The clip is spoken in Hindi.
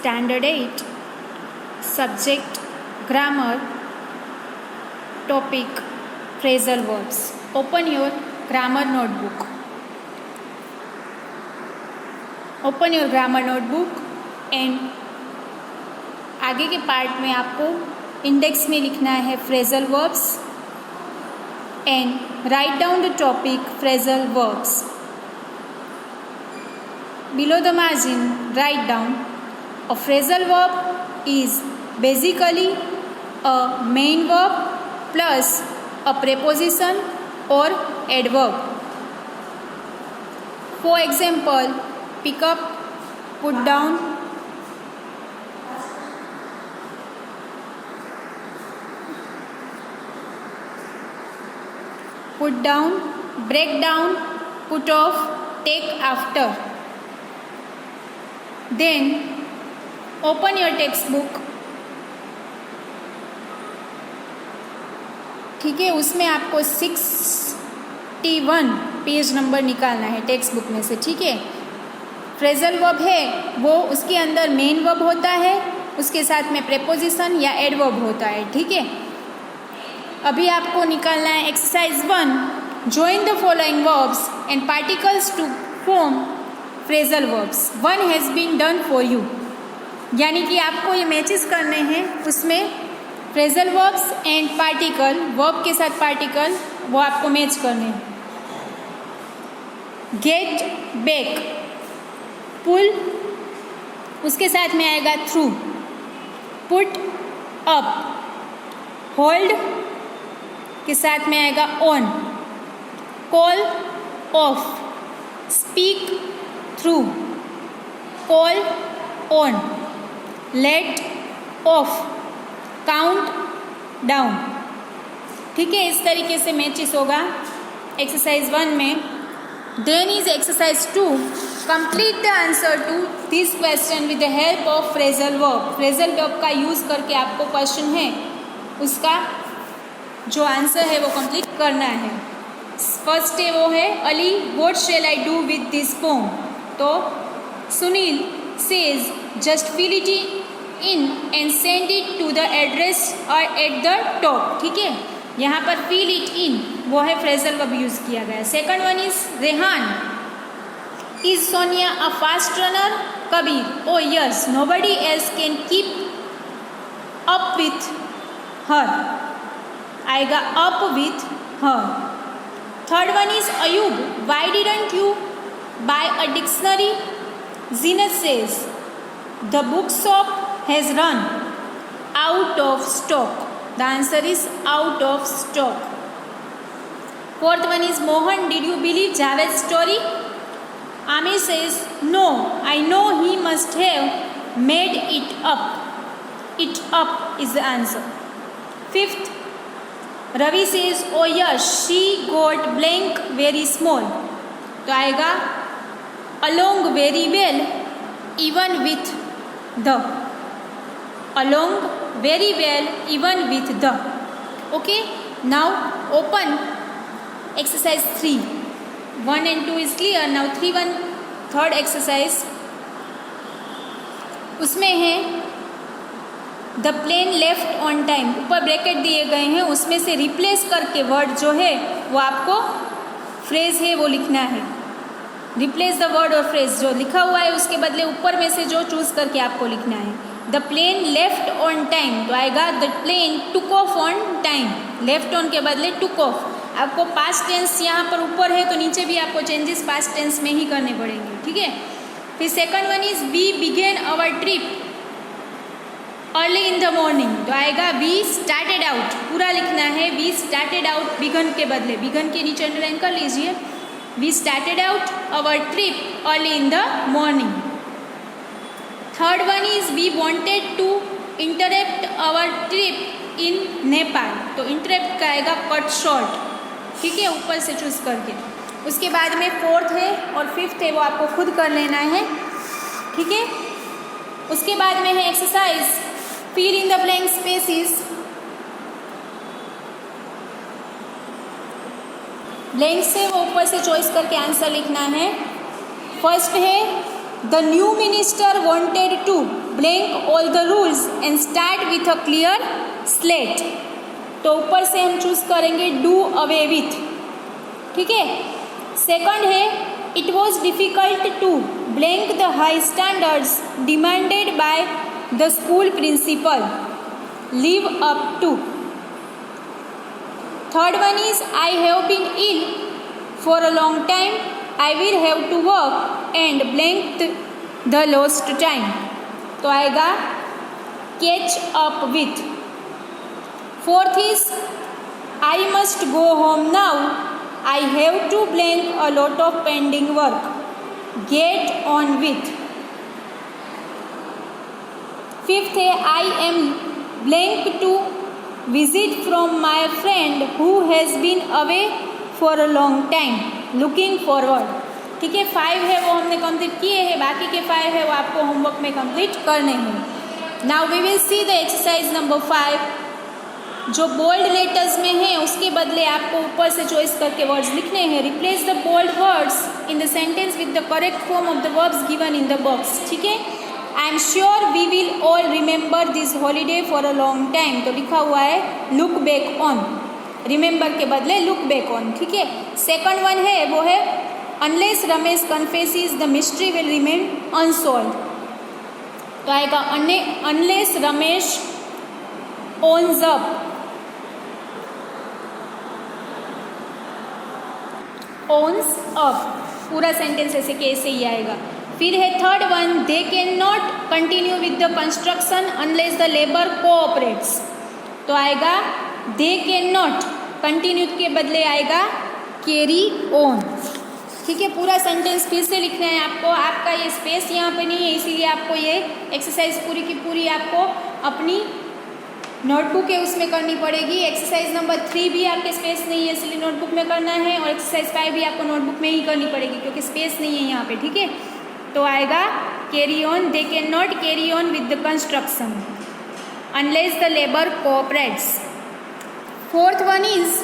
Standard 8, Subject, Grammar, Topic, Phrasal Verbs. Open your grammar notebook. Open your grammar notebook and आगे के पार्ट में आपको इंडेक्स में लिखना है phrasal verbs and write down the topic phrasal verbs. Below the margin, write down a phrasal verb is basically a main verb plus a preposition or adverb. For example, pick up, put down, put down, break down, put off, take after. Then open your textbook. ठीक है, उसमें आपको 61 पेज नंबर निकालना है टेक्स्ट बुक में से. ठीक है, फ्रेजल वर्ब है वो उसके अंदर मेन वर्ब होता है, उसके साथ में प्रेपोजिशन या एडवर्ब होता है. ठीक है, अभी आपको निकालना है exercise 1. Join the following verbs and particles to form phrasal verbs. 1 has been done for you. यानी कि आपको ये मैचेस करने हैं, उसमें phrasal verbs and particle, verb के साथ पार्टिकल, वो आपको मैच करने हैं. गेट, बैक, पुल, उसके साथ में आएगा थ्रू. पुट, अप, होल्ड के साथ में आएगा on. Call, off, speak, through, call, on, let, off, count, down. ठीक है, इस तरीके से मैचेस होगा एक्सरसाइज 1 में. Then is exercise 2. Complete the answer to this question with the help of phrasal verb. Phrasal verb का यूज़ करके आपको क्वेश्चन है उसका जो आंसर है वो कंप्लीट करना है. फर्स्ट है वो है Ali, what shall I do with this poem. तो Sunil says just fill it in and send it to the address और एट द टॉप. ठीक है, यहाँ पर फिल इट इन वो है फ्रेजल वर्ब यूज़ किया गया. Second one is Rehan, is Sonia a fast runner. Kabir, oh yes, nobody else can keep up with her. आएगा up with her. Third one is Ayub, why didn't you buy a dictionary. Zeenat says the book shop has run out of stock. The answer is out of stock. Fourth one is Mohan, did you believe Javed's story? Amir says no, I know he must have made it up. It up is the answer. Fifth, Ravi says oh yes, she got blank very small. तो आएगा along very well even with the. Along very well even with the. Okay, now open exercise 3. 1 and 2 is clear. Now 3 third exercise, उसमें है the plane left on time. ऊपर ब्रैकेट दिए गए हैं, उसमें से रिप्लेस करके वर्ड जो है वो आपको फ्रेज है वो लिखना है. रिप्लेस द वर्ड और फ्रेज जो लिखा हुआ है उसके बदले ऊपर में से जो चूज करके आपको लिखना है. The plane left on time तो आएगा the plane took off on time. Left on के बदले टुक ऑफ. आपको पास्ट टेंस यहाँ पर ऊपर है तो नीचे भी आपको चेंजेस पास्ट टेंस में ही करने पड़ेंगे. ठीक है, फिर second one is we began our trip early in the morning. तो आएगा वी स्टार्टेड आउट. पूरा लिखना है, वी स्टार्टेड आउट बिगन के बदले. बिगन के नीचे अंडरलाइन कर लीजिए. We started out our trip early in the morning. Third one is we wanted to interrupt our trip in Nepal. तो इंटरप्ट का आएगा कट शॉर्ट. ठीक है, ऊपर से चूज करके. उसके बाद में फोर्थ है और फिफ्थ है वो आपको खुद कर लेना है. ठीक है, उसके बाद में है exercise fill in the blank spaces. Blank से वो ऊपर से चॉइस करके आंसर लिखना है. फर्स्ट है the new minister wanted to blank all the rules and start with a clear slate. तो ऊपर से हम चूज करेंगे डू अवे विथ, ठीक है। सेकंड है it was difficult to blank the high standards demanded by the school principal, live up to. Third one is I have been ill for a long time, I will have to work and blank the lost time. तो आएगा catch up with. Fourth is I must go home now, I have to blank a lot of pending work, get on with. Fifth है I am blank to visit from my friend who has been away for a long time, looking forward. ठीक है, 5 है वो हमने कंप्लीट किए हैं, बाकी के 5 है वो आपको होमवर्क में कंप्लीट करने हैं। Now we will see the exercise number 5। जो बोल्ड लेटर्स में है उसके बदले आपको ऊपर से चॉइस करके वर्ड्स लिखने हैं। Replace the bold words in the sentence with the correct form of the verbs given in the box. ठीक है, I am sure we will all remember this holiday for a long time. तो लिखा हुआ है लुक बैक ऑन, रिमेंबर के बदले लुक बैक ऑन। ठीक है, सेकंड वन है वो है unless Ramesh confesses the mystery will remain unsolve. तो आएगा unless Ramesh owns up, owns up, पूरा सेंटेंस ऐसे कैसे ही आएगा। फिर है third one, they can not continue with the construction unless the labour cooperates. तो आएगा दे कैन नॉट, कंटिन्यू के बदले आएगा कैरी ऑन। ठीक है, पूरा सेंटेंस फिर से लिखना है आपको। आपका ये स्पेस यहाँ पे नहीं है, इसीलिए आपको ये एक्सरसाइज पूरी की पूरी आपको अपनी नोटबुक है उसमें करनी पड़ेगी। एक्सरसाइज नंबर 3 भी आपके स्पेस नहीं है इसलिए नोटबुक में करना है, और एक्सरसाइज 5 भी आपको नोटबुक में ही करनी पड़ेगी क्योंकि स्पेस नहीं है यहाँ पे। ठीक है, तो आएगा carry on, they can not carry on with the construction unless the labour cooperates. Fourth one is